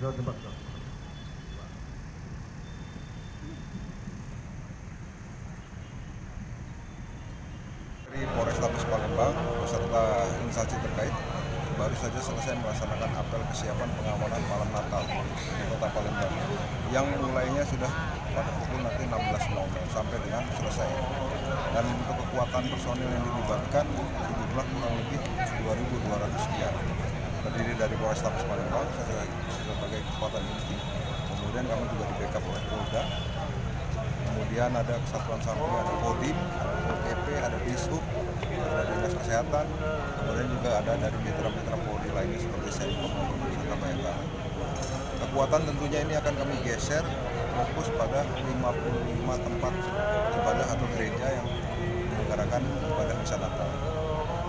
Dari Polrestabes Palembang beserta instansi terkait baru saja selesai melaksanakan apel kesiapan pengamanan malam Natal di Kota Palembang yang mulainya sudah pada pukul nanti 16.00 sampai dengan selesai. Dan untuk kekuatan personil yang dilibatkan sejumlah kurang lebih 2.200 sekian. Terdiri dari Polrestabes Palembang sebagai kekuatan inti. Kemudian kami juga di backup oleh Polda. Kemudian ada Kesatuan Samping, ada Kodim, ada Pol PP, ada Dishub, ada Dinas Kesehatan. Kemudian juga ada dari mitra-mitra Polri lainnya seperti Senkom maupun Pusaka Bayangkara. Kekuatan tentunya ini akan kami geser fokus pada 55 tempat ibadah atau gereja yang menyelenggarakan ibadah misa Natal.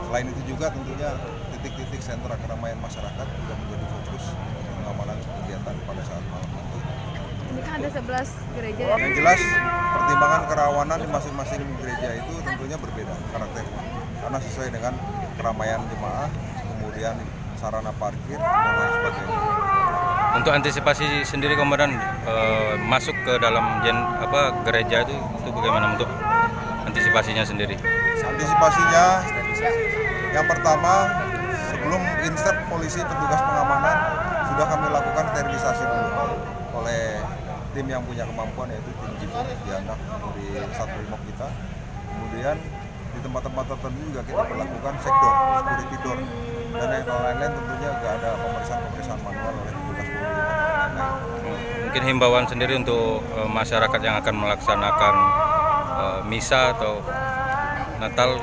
Selain itu juga tentunya titik-titik sentra keramaian masyarakat juga menjadi fokus pengamanan kegiatan pada saat malam nanti. Ini kan ada 11 gereja. Yang jelas pertimbangan kerawanan di masing-masing gereja itu tentunya berbeda karakternya karena sesuai dengan keramaian jemaah, kemudian sarana parkir dan lain sebagainya. Untuk antisipasi sendiri komandan masuk ke dalam gereja itu bagaimana untuk antisipasinya sendiri? Antisipasinya yang pertama sebelum insert polisi petugas pengamanan sudah kami lakukan sterilisasi dulu oleh tim yang punya kemampuan yaitu tim Jipo Dianak dari Satbrimob kita. Kemudian di tempat-tempat tertentu juga kita berlakukan sektor, security door, dan yang lain-lain tentunya juga ada pemeriksaan manual oleh petugas Polri. Mungkin himbauan sendiri untuk masyarakat yang akan melaksanakan misa atau Natal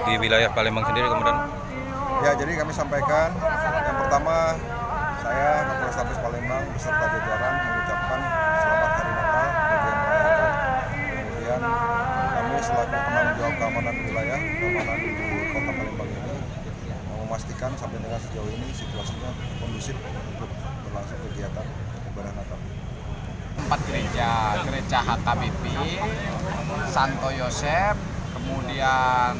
di wilayah Palembang sendiri komandan? Ya, jadi kami sampaikan yang pertama saya Kapolrestabes Palembang beserta jajaran mengucapkan selamat Hari Natal bagi yang merayakan. Kemudian kami selaku penanggung jawab keamanan wilayah, keamanan di Kota Palembang ini memastikan sampai dengan sejauh ini situasinya kondusif untuk berlangsung kegiatan ibadah Natal. 4 gereja HKBP, Santo Yosef, kemudian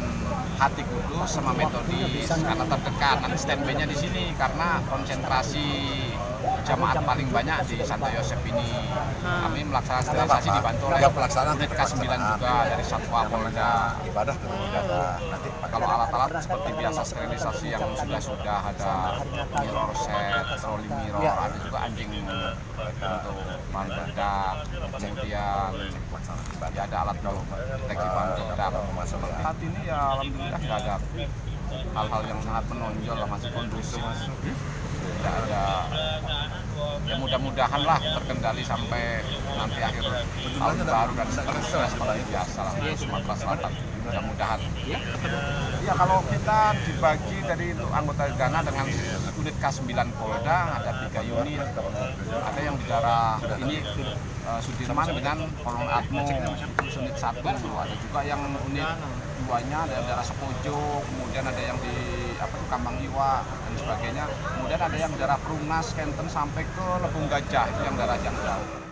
Hati Kudus sama Metodis karena terdekat. Nanti standby-nya di sini karena konsentrasi jamaat paling banyak di Santo Yosef ini. Kami melaksanakan sterilisasi dibantu oleh unit K9 juga dari Satwa Polda. Kalau alat-alat seperti biasa sterilisasi yang sudah ada mirror set, troli mirror, ada juga anjing untuk bahan peledak, kemudian ya ada alat deteksi bahan peledak. Saat ini ya alhamdulillah nggak ada hal-hal yang sangat menonjol lah, masih kondusif. Tidak ada, ya mudah-mudahan lah terkendali sampai nanti akhir tahun baru dan seterusnya seperti biasa lah di Sumatera Selatan, mudah-mudahan. Ya kalau kita dibagi dari untuk anggota Gegana dengan unit K9 Polda ada 3 unit, ada yang di daerah ini Sudirman dengan Kolonel Atmo unit 1, ada juga yang unit 2-nya ada daerah Sepojo, kemudian ada yang di Kambang Iwa dan sebagainya, kemudian ada yang daerah Perumnas, Kenten sampai ke Lebung Gajah, itu yang daerah yang jauh.